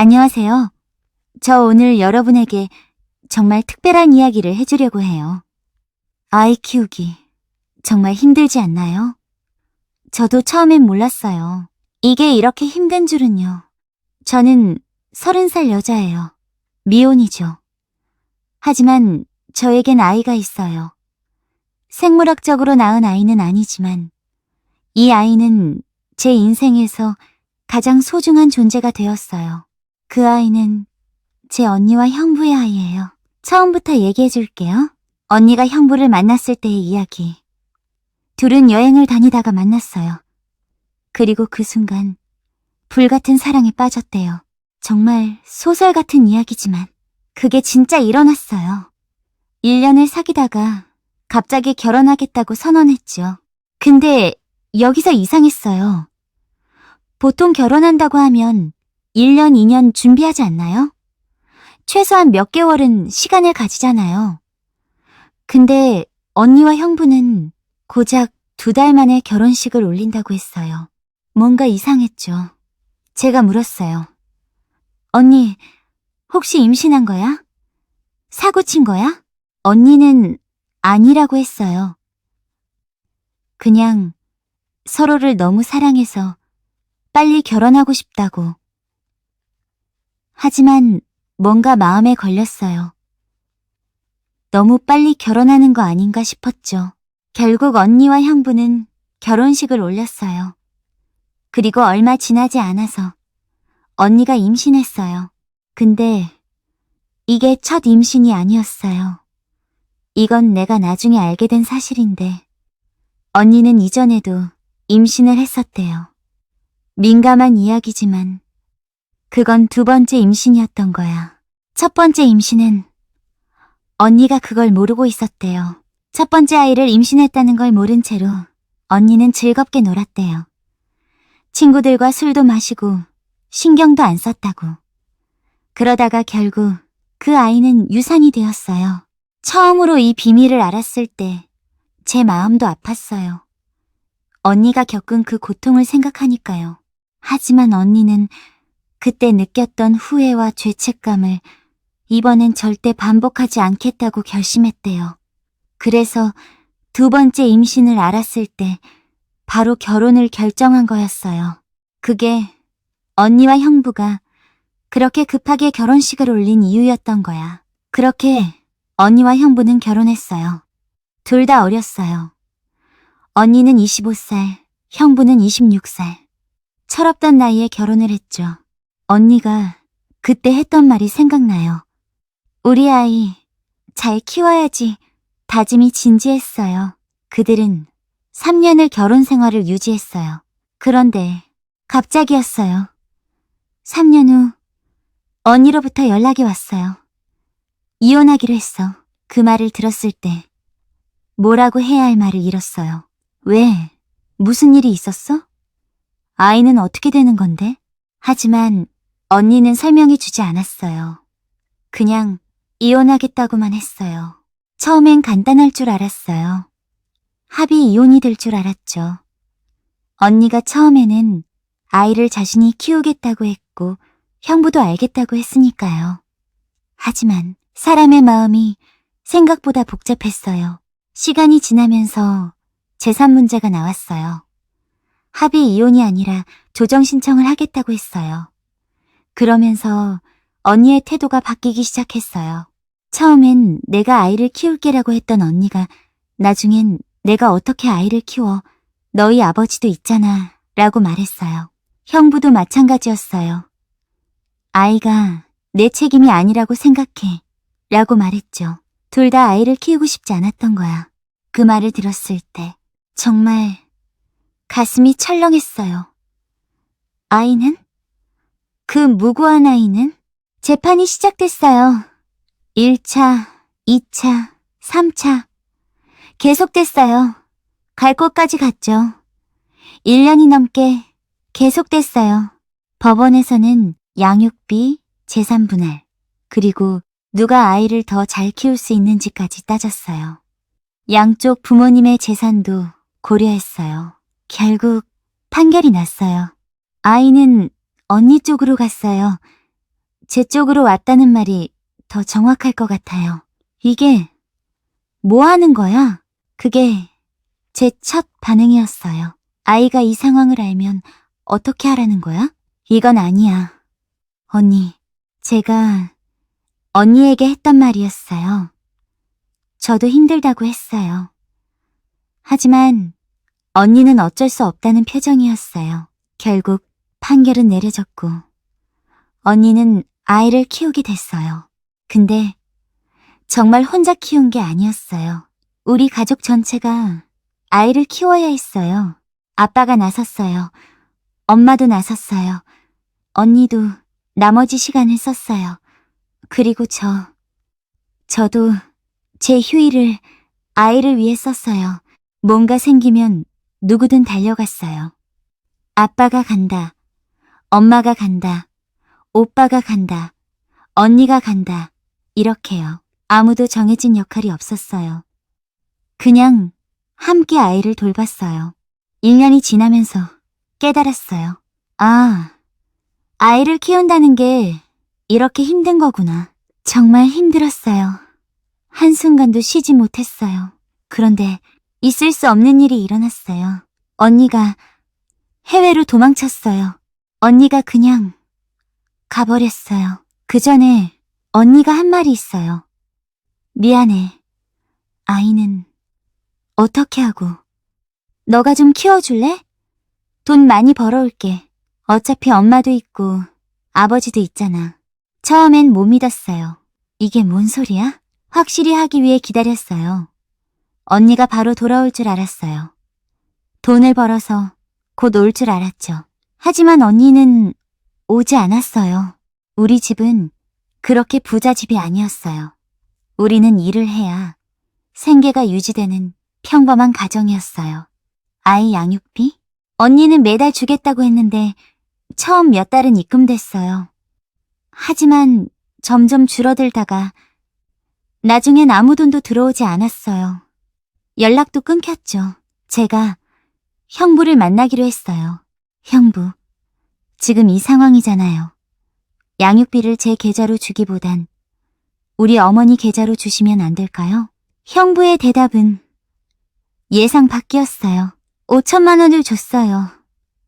안녕하세요. 저 오늘 여러분에게 정말 특별한 이야기를 해주려고 해요. 아이 키우기 정말 힘들지 않나요? 저도 처음엔 몰랐어요. 이게 이렇게 힘든 줄은요. 저는 30살 여자예요. 미혼이죠. 하지만 저에겐 아이가 있어요. 생물학적으로 낳은 아이는 아니지만 이 아이는 제 인생에서 가장 소중한 존재가 되었어요. 그 아이는 제 언니와 형부의 아이예요. 처음부터 얘기해 줄게요. 언니가 형부를 만났을 때의 이야기. 둘은 여행을 다니다가 만났어요. 그리고 그 순간 불같은 사랑에 빠졌대요. 정말 소설 같은 이야기지만 그게 진짜 일어났어요. 1년을 사귀다가 갑자기 결혼하겠다고 선언했죠. 근데 여기서 이상했어요. 보통 결혼한다고 하면 1년, 2년 준비하지 않나요? 최소한 몇 개월은 시간을 가지잖아요. 근데 언니와 형부는 고작 2달 만에 결혼식을 올린다고 했어요. 뭔가 이상했죠. 제가 물었어요. 언니, 혹시 임신한 거야? 사고 친 거야? 언니는 아니라고 했어요. 그냥 서로를 너무 사랑해서 빨리 결혼하고 싶다고. 하지만 뭔가 마음에 걸렸어요. 너무 빨리 결혼하는 거 아닌가 싶었죠. 결국 언니와 형부는 결혼식을 올렸어요. 그리고 얼마 지나지 않아서 언니가 임신했어요. 근데 이게 첫 임신이 아니었어요. 이건 내가 나중에 알게 된 사실인데 언니는 이전에도 임신을 했었대요. 민감한 이야기지만 그건 2번째 임신이었던 거야. 첫 번째 임신은 언니가 그걸 모르고 있었대요. 첫 번째 아이를 임신했다는 걸 모른 채로 언니는 즐겁게 놀았대요. 친구들과 술도 마시고 신경도 안 썼다고. 그러다가 결국 그 아이는 유산이 되었어요. 처음으로 이 비밀을 알았을 때 제 마음도 아팠어요. 언니가 겪은 그 고통을 생각하니까요. 하지만 언니는 그때 느꼈던 후회와 죄책감을 이번엔 절대 반복하지 않겠다고 결심했대요. 그래서 2번째 임신을 알았을 때 바로 결혼을 결정한 거였어요. 그게 언니와 형부가 그렇게 급하게 결혼식을 올린 이유였던 거야. 그렇게 언니와 형부는 결혼했어요. 둘 다 어렸어요. 언니는 25살, 형부는 26살. 철없던 나이에 결혼을 했죠. 언니가 그때 했던 말이 생각나요. 우리 아이 잘 키워야지 다짐이 진지했어요. 그들은 3년을 결혼 생활을 유지했어요. 그런데 갑자기였어요. 3년 후 언니로부터 연락이 왔어요. 이혼하기로 했어. 그 말을 들었을 때 뭐라고 해야 할 말을 잃었어요. 왜? 무슨 일이 있었어? 아이는 어떻게 되는 건데? 하지만 언니는 설명해 주지 않았어요. 그냥 이혼하겠다고만 했어요. 처음엔 간단할 줄 알았어요. 합의 이혼이 될 줄 알았죠. 언니가 처음에는 아이를 자신이 키우겠다고 했고 형부도 알겠다고 했으니까요. 하지만 사람의 마음이 생각보다 복잡했어요. 시간이 지나면서 재산 문제가 나왔어요. 합의 이혼이 아니라 조정 신청을 하겠다고 했어요. 그러면서 언니의 태도가 바뀌기 시작했어요. 처음엔 내가 아이를 키울게라고 했던 언니가 나중엔 내가 어떻게 아이를 키워 너희 아버지도 있잖아 라고 말했어요. 형부도 마찬가지였어요. 아이가 내 책임이 아니라고 생각해 라고 말했죠. 둘 다 아이를 키우고 싶지 않았던 거야. 그 말을 들었을 때 정말 가슴이 철렁했어요. 아이는? 그 무고한 아이는? 재판이 시작됐어요. 1차, 2차, 3차. 계속됐어요. 갈 곳까지 갔죠. 1년이 넘게 계속됐어요. 법원에서는 양육비, 재산 분할, 그리고 누가 아이를 더 잘 키울 수 있는지까지 따졌어요. 양쪽 부모님의 재산도 고려했어요. 결국 판결이 났어요. 아이는 언니 쪽으로 갔어요. 제 쪽으로 왔다는 말이 더 정확할 것 같아요. 이게 뭐 하는 거야? 그게 제 첫 반응이었어요. 아이가 이 상황을 알면 어떻게 하라는 거야? 이건 아니야. 언니, 제가 언니에게 했던 말이었어요. 저도 힘들다고 했어요. 하지만 언니는 어쩔 수 없다는 표정이었어요. 결국 판결은 내려졌고 언니는 아이를 키우게 됐어요. 근데 정말 혼자 키운 게 아니었어요. 우리 가족 전체가 아이를 키워야 했어요. 아빠가 나섰어요. 엄마도 나섰어요. 언니도 나머지 시간을 썼어요. 그리고 저도 제 휴일을 아이를 위해 썼어요. 뭔가 생기면 누구든 달려갔어요. 아빠가 간다. 엄마가 간다. 오빠가 간다. 언니가 간다. 이렇게요. 아무도 정해진 역할이 없었어요. 그냥 함께 아이를 돌봤어요. 1년이 지나면서 깨달았어요. 아, 아이를 키운다는 게 이렇게 힘든 거구나. 정말 힘들었어요. 한순간도 쉬지 못했어요. 그런데 있을 수 없는 일이 일어났어요. 언니가 해외로 도망쳤어요. 언니가 그냥 가버렸어요. 그 전에 언니가 한 말이 있어요. 미안해. 아이는 어떻게 하고. 너가 좀 키워줄래? 돈 많이 벌어올게. 어차피 엄마도 있고 아버지도 있잖아. 처음엔 못 믿었어요. 이게 뭔 소리야? 확실히 하기 위해 기다렸어요. 언니가 바로 돌아올 줄 알았어요. 돈을 벌어서 곧 올 줄 알았죠. 하지만 언니는 오지 않았어요. 우리 집은 그렇게 부자 집이 아니었어요. 우리는 일을 해야 생계가 유지되는 평범한 가정이었어요. 아이 양육비? 언니는 매달 주겠다고 했는데 처음 몇 달은 입금됐어요. 하지만 점점 줄어들다가 나중엔 아무 돈도 들어오지 않았어요. 연락도 끊겼죠. 제가 형부를 만나기로 했어요. 형부, 지금 이 상황이잖아요. 양육비를 제 계좌로 주기보단 우리 어머니 계좌로 주시면 안 될까요? 형부의 대답은 예상 밖이었어요. 5천만 원을 줬어요.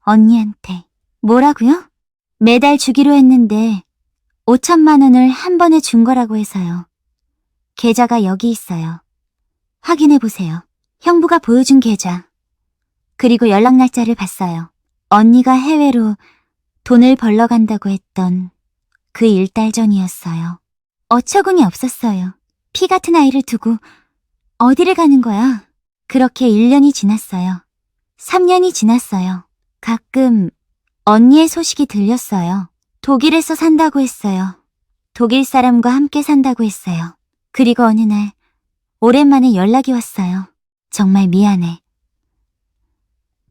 언니한테. 뭐라고요? 매달 주기로 했는데 5천만 원을 한 번에 준 거라고 해서요. 계좌가 여기 있어요. 확인해 보세요. 형부가 보여준 계좌. 그리고 연락 날짜를 봤어요. 언니가 해외로 돈을 벌러 간다고 했던 그 1달 전이었어요. 어처구니 없었어요. 피 같은 아이를 두고 어디를 가는 거야? 그렇게 1년이 지났어요. 3년이 지났어요. 가끔 언니의 소식이 들렸어요. 독일에서 산다고 했어요. 독일 사람과 함께 산다고 했어요. 그리고 어느 날 오랜만에 연락이 왔어요. 정말 미안해.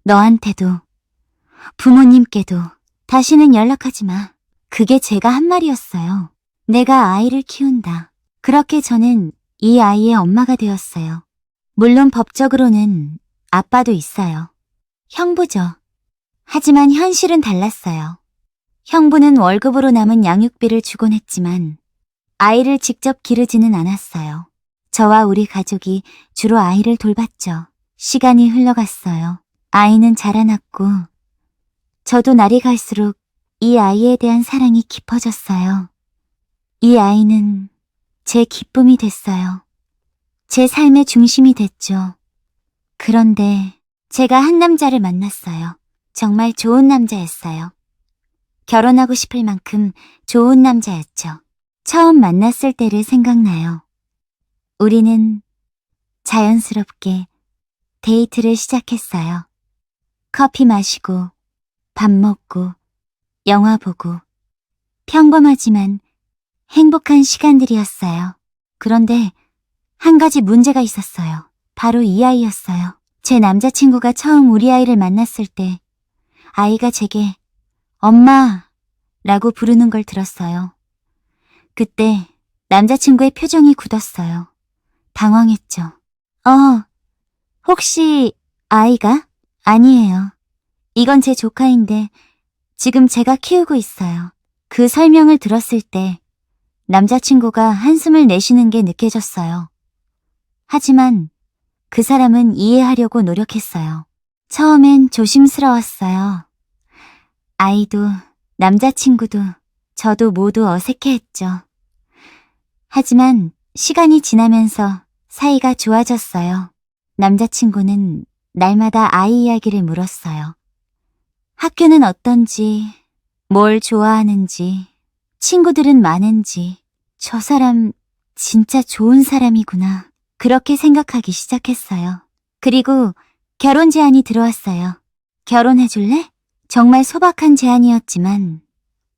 너한테도 부모님께도 다시는 연락하지 마. 그게 제가 한 말이었어요. 내가 아이를 키운다. 그렇게 저는 이 아이의 엄마가 되었어요. 물론 법적으로는 아빠도 있어요. 형부죠. 하지만 현실은 달랐어요. 형부는 월급으로 남은 양육비를 주곤 했지만 아이를 직접 기르지는 않았어요. 저와 우리 가족이 주로 아이를 돌봤죠. 시간이 흘러갔어요. 아이는 자라났고 저도 날이 갈수록 이 아이에 대한 사랑이 깊어졌어요. 이 아이는 제 기쁨이 됐어요. 제 삶의 중심이 됐죠. 그런데 제가 한 남자를 만났어요. 정말 좋은 남자였어요. 결혼하고 싶을 만큼 좋은 남자였죠. 처음 만났을 때를 생각나요. 우리는 자연스럽게 데이트를 시작했어요. 커피 마시고, 밥 먹고, 영화 보고, 평범하지만 행복한 시간들이었어요. 그런데 한 가지 문제가 있었어요. 바로 이 아이였어요. 제 남자친구가 처음 우리 아이를 만났을 때 아이가 제게 엄마라고 부르는 걸 들었어요. 그때 남자친구의 표정이 굳었어요. 당황했죠. 혹시 아이가? 아니에요. 이건 제 조카인데 지금 제가 키우고 있어요. 그 설명을 들었을 때 남자친구가 한숨을 내쉬는 게 느껴졌어요. 하지만 그 사람은 이해하려고 노력했어요. 처음엔 조심스러웠어요. 아이도, 남자친구도, 저도 모두 어색해했죠. 하지만 시간이 지나면서 사이가 좋아졌어요. 남자친구는 날마다 아이 이야기를 물었어요. 학교는 어떤지, 뭘 좋아하는지, 친구들은 많은지, 저 사람 진짜 좋은 사람이구나. 그렇게 생각하기 시작했어요. 그리고 결혼 제안이 들어왔어요. 결혼해줄래? 정말 소박한 제안이었지만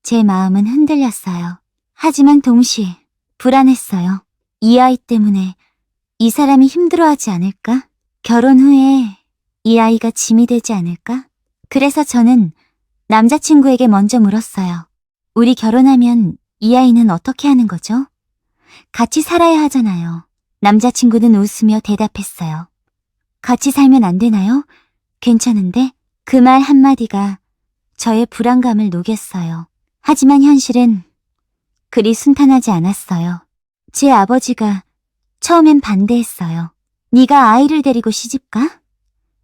제 마음은 흔들렸어요. 하지만 동시에 불안했어요. 이 아이 때문에 이 사람이 힘들어하지 않을까? 결혼 후에 이 아이가 짐이 되지 않을까? 그래서 저는 남자친구에게 먼저 물었어요. 우리 결혼하면 이 아이는 어떻게 하는 거죠? 같이 살아야 하잖아요. 남자친구는 웃으며 대답했어요. 같이 살면 안 되나요? 괜찮은데? 그 말 한마디가 저의 불안감을 녹였어요. 하지만 현실은 그리 순탄하지 않았어요. 제 아버지가 처음엔 반대했어요. 네가 아이를 데리고 시집가?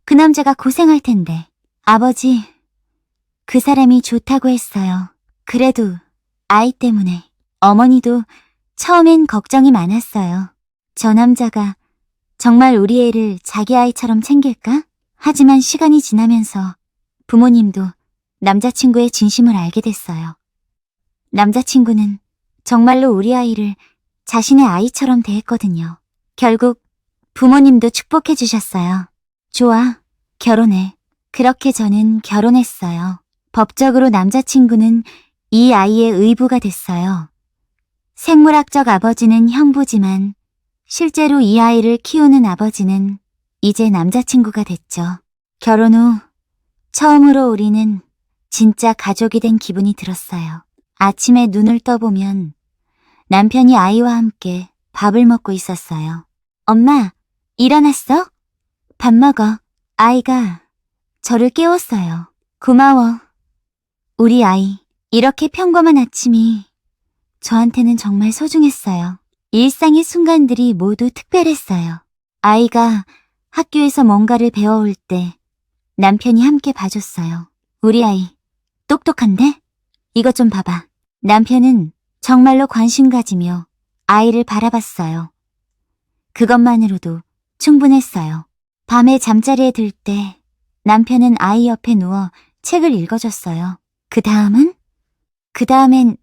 그 남자가 고생할 텐데. 아버지, 그 사람이 좋다고 했어요. 그래도 아이 때문에. 어머니도 처음엔 걱정이 많았어요. 저 남자가 정말 우리 애를 자기 아이처럼 챙길까? 하지만 시간이 지나면서 부모님도 남자친구의 진심을 알게 됐어요. 남자친구는 정말로 우리 아이를 자신의 아이처럼 대했거든요. 결국 부모님도 축복해 주셨어요. 좋아, 결혼해. 그렇게 저는 결혼했어요. 법적으로 남자친구는 이 아이의 의부가 됐어요. 생물학적 아버지는 형부지만 실제로 이 아이를 키우는 아버지는 이제 남자친구가 됐죠. 결혼 후 처음으로 우리는 진짜 가족이 된 기분이 들었어요. 아침에 눈을 떠보면 남편이 아이와 함께 밥을 먹고 있었어요. 엄마, 일어났어? 밥 먹어. 아이가 저를 깨웠어요. 고마워. 우리 아이, 이렇게 평범한 아침이 저한테는 정말 소중했어요. 일상의 순간들이 모두 특별했어요. 아이가 학교에서 뭔가를 배워올 때 남편이 함께 봐줬어요. 우리 아이, 똑똑한데? 이것 좀 봐봐. 남편은 정말로 관심 가지며 아이를 바라봤어요. 그것만으로도 충분했어요. 밤에 잠자리에 들 때 남편은 아이 옆에 누워 책을 읽어줬어요. 그 다음엔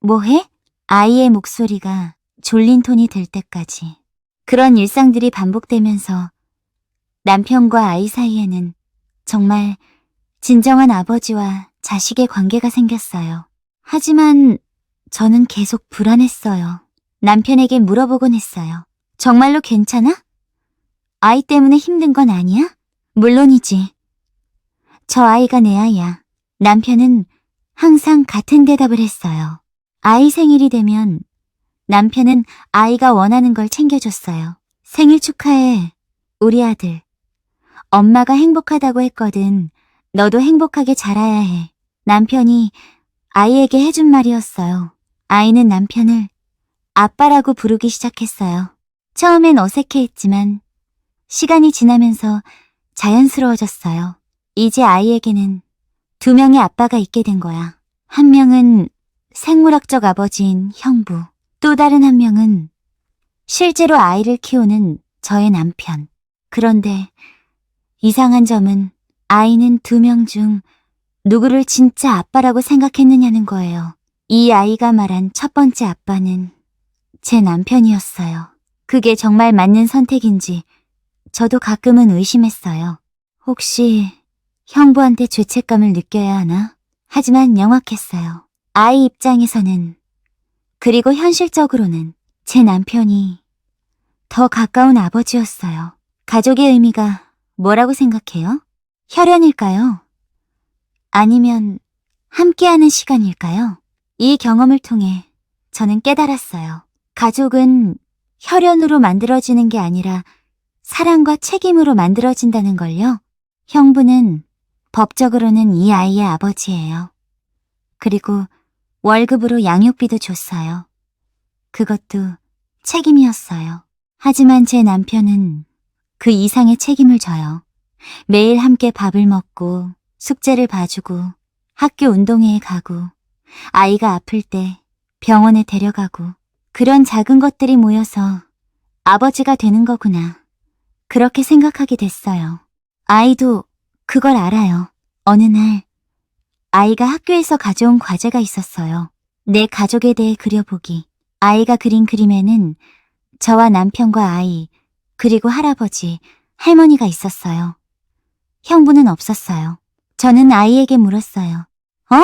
뭐해? 아이의 목소리가 졸린 톤이 될 때까지. 그런 일상들이 반복되면서 남편과 아이 사이에는 정말 진정한 아버지와 자식의 관계가 생겼어요. 하지만 저는 계속 불안했어요. 남편에게 물어보곤 했어요. 정말로 괜찮아? 아이 때문에 힘든 건 아니야? 물론이지. 저 아이가 내 아이야. 남편은 항상 같은 대답을 했어요. 아이 생일이 되면 남편은 아이가 원하는 걸 챙겨줬어요. 생일 축하해, 우리 아들. 엄마가 행복하다고 했거든. 너도 행복하게 자라야 해. 남편이 아이에게 해준 말이었어요. 아이는 남편을 아빠라고 부르기 시작했어요. 처음엔 어색해했지만 시간이 지나면서 자연스러워졌어요. 이제 아이에게는 두 명의 아빠가 있게 된 거야. 한 명은 생물학적 아버지인 형부, 또 다른 한 명은 실제로 아이를 키우는 저의 남편. 그런데 이상한 점은 아이는 두 명 중 누구를 진짜 아빠라고 생각했느냐는 거예요. 이 아이가 말한 첫 번째 아빠는 제 남편이었어요. 그게 정말 맞는 선택인지 저도 가끔은 의심했어요. 혹시 형부한테 죄책감을 느껴야 하나? 하지만 명확했어요. 아이 입장에서는, 그리고 현실적으로는 제 남편이 더 가까운 아버지였어요. 가족의 의미가 뭐라고 생각해요? 혈연일까요? 아니면 함께하는 시간일까요? 이 경험을 통해 저는 깨달았어요. 가족은 혈연으로 만들어지는 게 아니라 사랑과 책임으로 만들어진다는 걸요. 형부는 법적으로는 이 아이의 아버지예요. 그리고 월급으로 양육비도 줬어요. 그것도 책임이었어요. 하지만 제 남편은 그 이상의 책임을 져요. 매일 함께 밥을 먹고 숙제를 봐주고 학교 운동회에 가고 아이가 아플 때 병원에 데려가고 그런 작은 것들이 모여서 아버지가 되는 거구나. 그렇게 생각하게 됐어요. 아이도 그걸 알아요. 어느 날 아이가 학교에서 가져온 과제가 있었어요. 내 가족에 대해 그려보기. 아이가 그린 그림에는 저와 남편과 아이, 그리고 할아버지, 할머니가 있었어요. 형부는 없었어요. 저는 아이에게 물었어요. 어?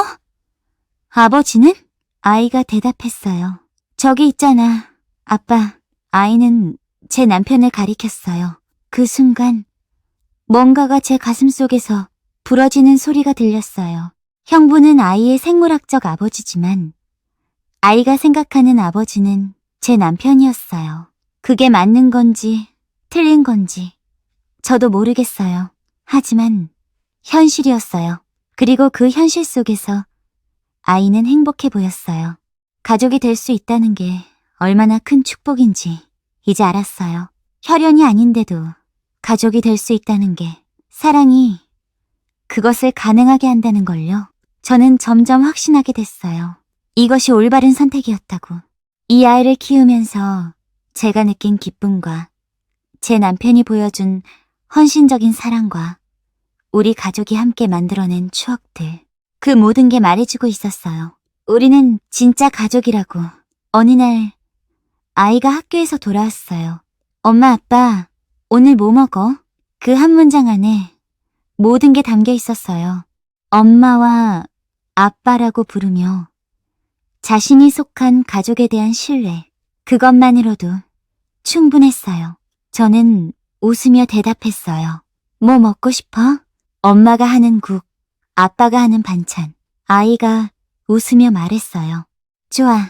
아버지는? 아이가 대답했어요. 저기 있잖아, 아빠. 아이는 제 남편을 가리켰어요. 그 순간 뭔가가 제 가슴 속에서 부러지는 소리가 들렸어요. 형부는 아이의 생물학적 아버지지만 아이가 생각하는 아버지는 제 남편이었어요. 그게 맞는 건지 틀린 건지 저도 모르겠어요. 하지만 현실이었어요. 그리고 그 현실 속에서 아이는 행복해 보였어요. 가족이 될 수 있다는 게 얼마나 큰 축복인지 이제 알았어요. 혈연이 아닌데도 가족이 될 수 있다는 게 사랑이 그것을 가능하게 한다는 걸요. 저는 점점 확신하게 됐어요. 이것이 올바른 선택이었다고. 이 아이를 키우면서 제가 느낀 기쁨과 제 남편이 보여준 헌신적인 사랑과 우리 가족이 함께 만들어낸 추억들, 그 모든 게 말해주고 있었어요. 우리는 진짜 가족이라고. 어느 날 아이가 학교에서 돌아왔어요. 엄마, 아빠, 오늘 뭐 먹어? 그 한 문장 안에 모든 게 담겨 있었어요. 엄마와 아빠라고 부르며 자신이 속한 가족에 대한 신뢰, 그것만으로도 충분했어요. 저는 웃으며 대답했어요. 뭐 먹고 싶어? 엄마가 하는 국, 아빠가 하는 반찬. 아이가 웃으며 말했어요. 좋아.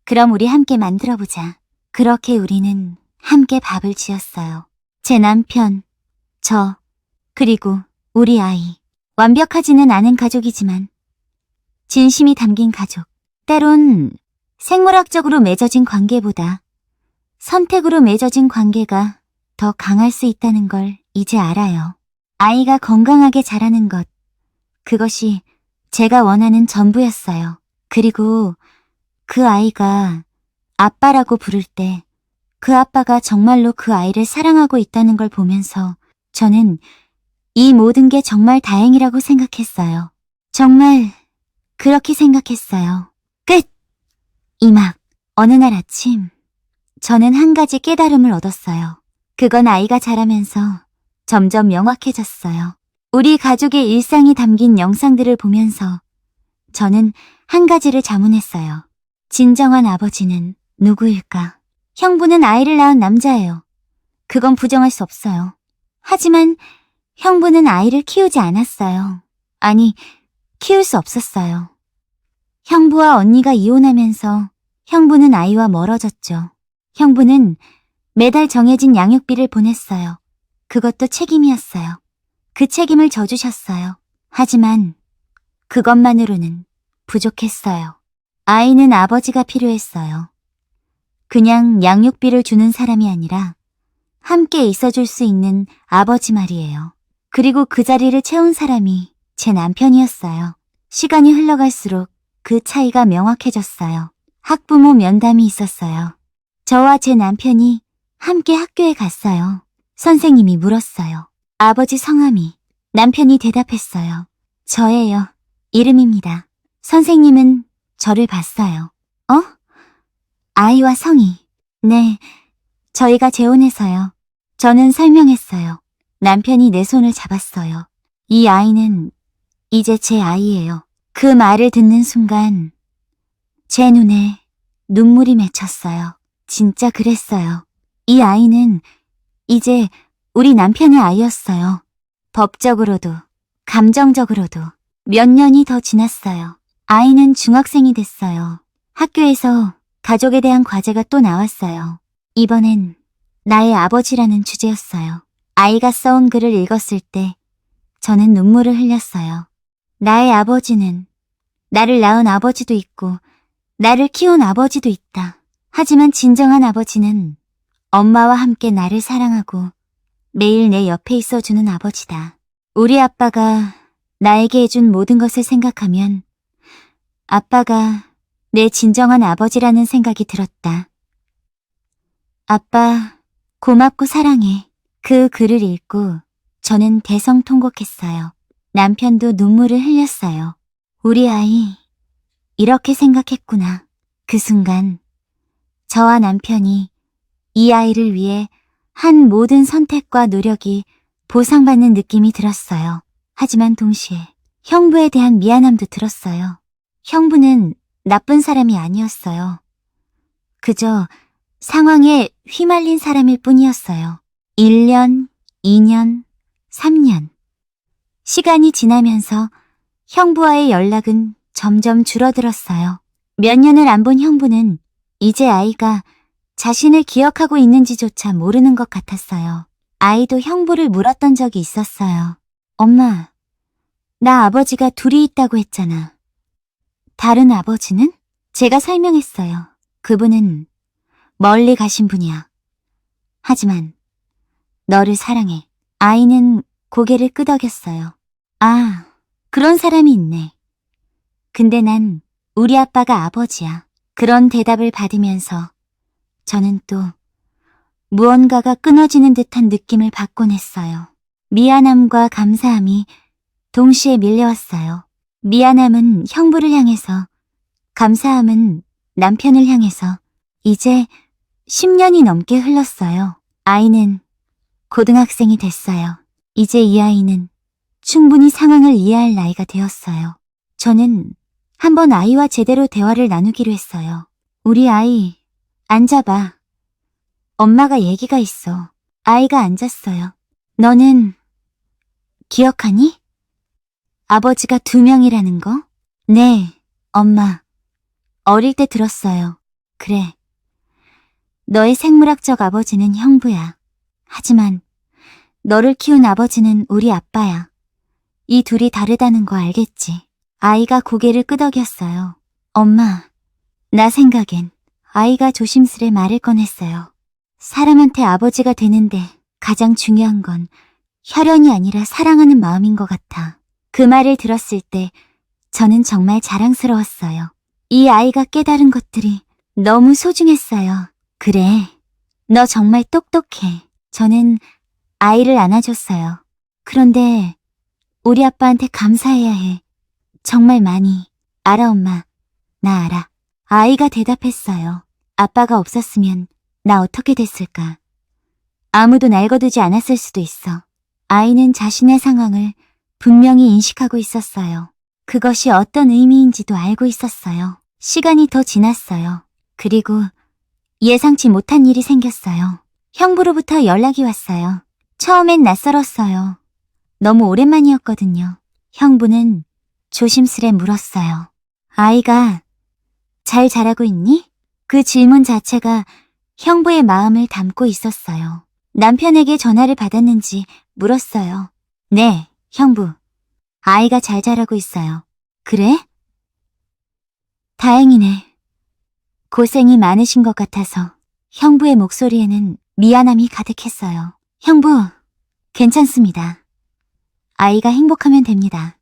그럼 우리 함께 만들어보자. 그렇게 우리는 함께 밥을 지었어요. 제 남편, 저, 그리고 우리 아이. 완벽하지는 않은 가족이지만 진심이 담긴 가족. 때론 생물학적으로 맺어진 관계보다 선택으로 맺어진 관계가 더 강할 수 있다는 걸 이제 알아요. 아이가 건강하게 자라는 것, 그것이 제가 원하는 전부였어요. 그리고 그 아이가 아빠라고 부를 때 그 아빠가 정말로 그 아이를 사랑하고 있다는 걸 보면서 저는 이 모든 게 정말 다행이라고 생각했어요. 정말 그렇게 생각했어요. 끝! 이막 어느 날 아침 저는 한 가지 깨달음을 얻었어요. 그건 아이가 자라면서 점점 명확해졌어요. 우리 가족의 일상이 담긴 영상들을 보면서 저는 한 가지를 자문했어요. 진정한 아버지는 누구일까? 형부는 아이를 낳은 남자예요. 그건 부정할 수 없어요. 하지만 형부는 아이를 키우지 않았어요. 아니, 키울 수 없었어요. 형부와 언니가 이혼하면서 형부는 아이와 멀어졌죠. 형부는 매달 정해진 양육비를 보냈어요. 그것도 책임이었어요. 그 책임을 져주셨어요. 하지만 그것만으로는 부족했어요. 아이는 아버지가 필요했어요. 그냥 양육비를 주는 사람이 아니라 함께 있어줄 수 있는 아버지 말이에요. 그리고 그 자리를 채운 사람이 제 남편이었어요. 시간이 흘러갈수록 그 차이가 명확해졌어요. 학부모 면담이 있었어요. 저와 제 남편이 함께 학교에 갔어요. 선생님이 물었어요. 아버지 성함이. 남편이 대답했어요. 저예요. 이름입니다. 선생님은 저를 봤어요. 어? 아이와 성이. 네, 저희가 재혼해서요. 저는 설명했어요. 남편이 내 손을 잡았어요. 이 아이는 이제 제 아이예요. 그 말을 듣는 순간 제 눈에 눈물이 맺혔어요. 진짜 그랬어요. 이 아이는 이제 우리 남편의 아이였어요. 법적으로도 감정적으로도 몇 년이 더 지났어요. 아이는 중학생이 됐어요. 학교에서 가족에 대한 과제가 또 나왔어요. 이번엔 나의 아버지라는 주제였어요. 아이가 써온 글을 읽었을 때 저는 눈물을 흘렸어요. 나의 아버지는 나를 낳은 아버지도 있고 나를 키운 아버지도 있다. 하지만 진정한 아버지는 엄마와 함께 나를 사랑하고 매일 내 옆에 있어주는 아버지다. 우리 아빠가 나에게 해준 모든 것을 생각하면 아빠가 내 진정한 아버지라는 생각이 들었다. 아빠, 고맙고 사랑해. 그 글을 읽고 저는 대성통곡했어요. 남편도 눈물을 흘렸어요. 우리 아이, 이렇게 생각했구나. 그 순간 저와 남편이 이 아이를 위해 한 모든 선택과 노력이 보상받는 느낌이 들었어요. 하지만 동시에 형부에 대한 미안함도 들었어요. 형부는 나쁜 사람이 아니었어요. 그저 상황에 휘말린 사람일 뿐이었어요. 1년, 2년, 3년. 시간이 지나면서 형부와의 연락은 점점 줄어들었어요. 몇 년을 안 본 형부는 이제 아이가 자신을 기억하고 있는지조차 모르는 것 같았어요. 아이도 형부를 물었던 적이 있었어요. 엄마, 나 아버지가 둘이 있다고 했잖아. 다른 아버지는? 제가 설명했어요. 그분은 멀리 가신 분이야. 하지만 너를 사랑해. 아이는 고개를 끄덕였어요. 아, 그런 사람이 있네. 근데 난 우리 아빠가 아버지야. 그런 대답을 받으면서 저는 또 무언가가 끊어지는 듯한 느낌을 받곤 했어요. 미안함과 감사함이 동시에 밀려왔어요. 미안함은 형부를 향해서, 감사함은 남편을 향해서. 이제 10년이 넘게 흘렀어요. 아이는 고등학생이 됐어요. 이제 이 아이는 충분히 상황을 이해할 나이가 되었어요. 저는 한번 아이와 제대로 대화를 나누기로 했어요. 우리 아이, 앉아봐. 엄마가 얘기가 있어. 아이가 앉았어요. 너는 기억하니? 아버지가 2명이라는 거? 네, 엄마. 어릴 때 들었어요. 그래. 너의 생물학적 아버지는 형부야. 하지만 너를 키운 아버지는 우리 아빠야. 이 둘이 다르다는 거 알겠지? 아이가 고개를 끄덕였어요. 엄마, 나 생각엔 아이가 조심스레 말을 꺼냈어요. 사람한테 아버지가 되는데 가장 중요한 건 혈연이 아니라 사랑하는 마음인 것 같아. 그 말을 들었을 때 저는 정말 자랑스러웠어요. 이 아이가 깨달은 것들이 너무 소중했어요. 그래, 너 정말 똑똑해. 저는 아이를 안아줬어요. 그런데 우리 아빠한테 감사해야 해. 정말 많이. 알아, 엄마. 나 알아. 아이가 대답했어요. 아빠가 없었으면 나 어떻게 됐을까? 아무도 날 거두지 않았을 수도 있어. 아이는 자신의 상황을 분명히 인식하고 있었어요. 그것이 어떤 의미인지도 알고 있었어요. 시간이 더 지났어요. 그리고 예상치 못한 일이 생겼어요. 형부로부터 연락이 왔어요. 처음엔 낯설었어요. 너무 오랜만이었거든요. 형부는 조심스레 물었어요. 아이가 잘 자라고 있니? 그 질문 자체가 형부의 마음을 담고 있었어요. 남편에게 전화를 받았는지 물었어요. 네, 형부. 아이가 잘 자라고 있어요. 그래? 다행이네. 고생이 많으신 것 같아서 형부의 목소리에는 미안함이 가득했어요. 형부, 괜찮습니다. 아이가 행복하면 됩니다.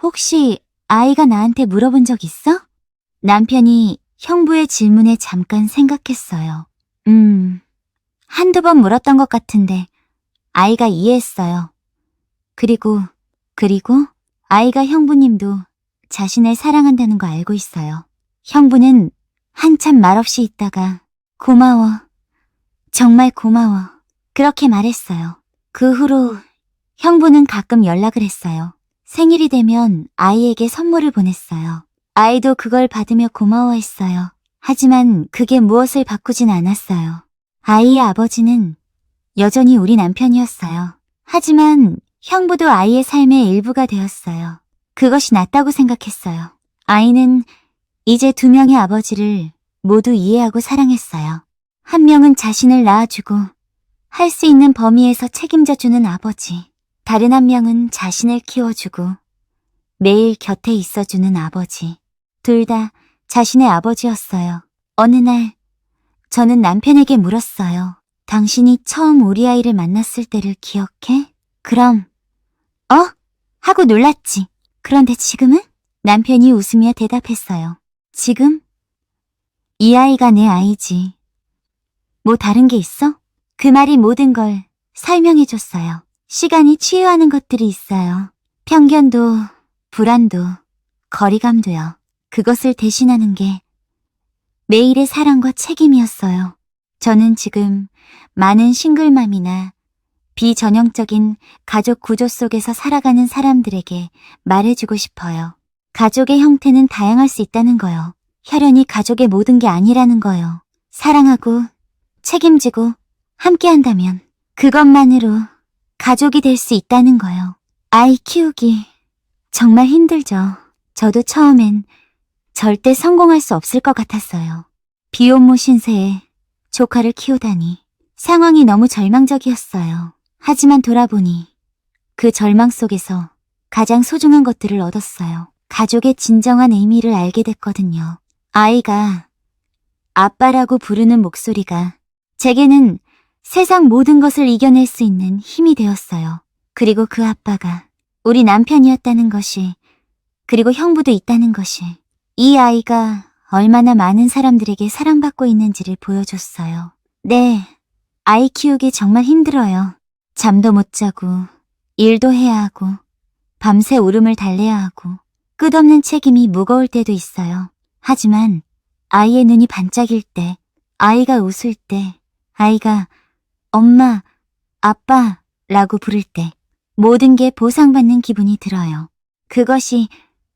혹시 아이가 나한테 물어본 적 있어? 남편이 형부의 질문에 잠깐 생각했어요. 한두 번 물었던 것 같은데 아이가 이해했어요. 그리고 아이가 형부님도 자신을 사랑한다는 거 알고 있어요. 형부는 한참 말없이 있다가 고마워. 정말 고마워. 그렇게 말했어요. 그 후로 형부는 가끔 연락을 했어요. 생일이 되면 아이에게 선물을 보냈어요. 아이도 그걸 받으며 고마워했어요. 하지만 그게 무엇을 바꾸진 않았어요. 아이의 아버지는 여전히 우리 남편이었어요. 하지만 형부도 아이의 삶의 일부가 되었어요. 그것이 낫다고 생각했어요. 아이는 이제 2명의 아버지를 모두 이해하고 사랑했어요. 한 명은 자신을 낳아주고 할 수 있는 범위에서 책임져주는 아버지. 다른 한 명은 자신을 키워주고 매일 곁에 있어주는 아버지. 둘 다 자신의 아버지였어요. 어느 날 저는 남편에게 물었어요. 당신이 처음 우리 아이를 만났을 때를 기억해? 그럼 하고 놀랐지. 그런데 지금은? 남편이 웃으며 대답했어요. 지금? 이 아이가 내 아이지. 뭐 다른 게 있어? 그 말이 모든 걸 설명해줬어요. 시간이 치유하는 것들이 있어요. 편견도, 불안도, 거리감도요. 그것을 대신하는 게 매일의 사랑과 책임이었어요. 저는 지금 많은 싱글맘이나 비전형적인 가족 구조 속에서 살아가는 사람들에게 말해주고 싶어요. 가족의 형태는 다양할 수 있다는 거요. 혈연이 가족의 모든 게 아니라는 거요. 사랑하고 책임지고 함께한다면 그것만으로 가족이 될 수 있다는 거요. 아이 키우기 정말 힘들죠. 저도 처음엔 절대 성공할 수 없을 것 같았어요. 비혼모 신세에 조카를 키우다니 상황이 너무 절망적이었어요. 하지만 돌아보니 그 절망 속에서 가장 소중한 것들을 얻었어요. 가족의 진정한 의미를 알게 됐거든요. 아이가 아빠라고 부르는 목소리가 제게는 세상 모든 것을 이겨낼 수 있는 힘이 되었어요. 그리고 그 아빠가 우리 남편이었다는 것이, 그리고 형부도 있다는 것이, 이 아이가 얼마나 많은 사람들에게 사랑받고 있는지를 보여줬어요. 네, 아이 키우기 정말 힘들어요. 잠도 못 자고, 일도 해야 하고, 밤새 울음을 달래야 하고, 끝없는 책임이 무거울 때도 있어요. 하지만 아이의 눈이 반짝일 때, 아이가 웃을 때, 아이가 엄마, 아빠 라고 부를 때 모든 게 보상받는 기분이 들어요. 그것이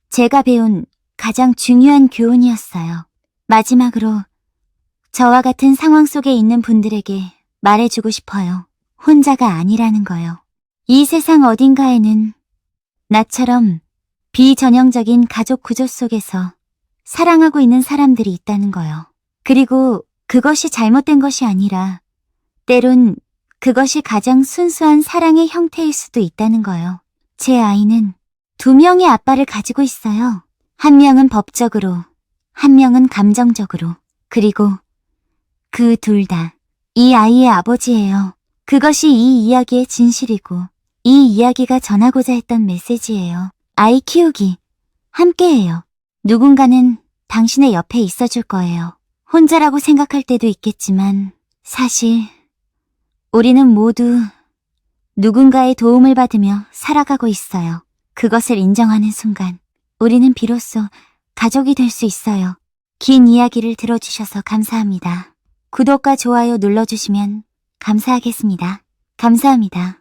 제가 배운 가장 중요한 교훈이었어요. 마지막으로 저와 같은 상황 속에 있는 분들에게 말해주고 싶어요. 혼자가 아니라는 거요. 이 세상 어딘가에는 나처럼 비전형적인 가족 구조 속에서 사랑하고 있는 사람들이 있다는 거요. 그리고 그것이 잘못된 것이 아니라 때론 그것이 가장 순수한 사랑의 형태일 수도 있다는 거요. 제 아이는 2명의 아빠를 가지고 있어요. 한 명은 법적으로, 한 명은 감정적으로, 그리고 그 둘 다 이 아이의 아버지예요. 그것이 이 이야기의 진실이고 이 이야기가 전하고자 했던 메시지예요. 아이 키우기, 함께해요. 누군가는 당신의 옆에 있어줄 거예요. 혼자라고 생각할 때도 있겠지만 사실 우리는 모두 누군가의 도움을 받으며 살아가고 있어요. 그것을 인정하는 순간 우리는 비로소 가족이 될 수 있어요. 긴 이야기를 들어주셔서 감사합니다. 구독과 좋아요 눌러주시면 감사하겠습니다. 감사합니다.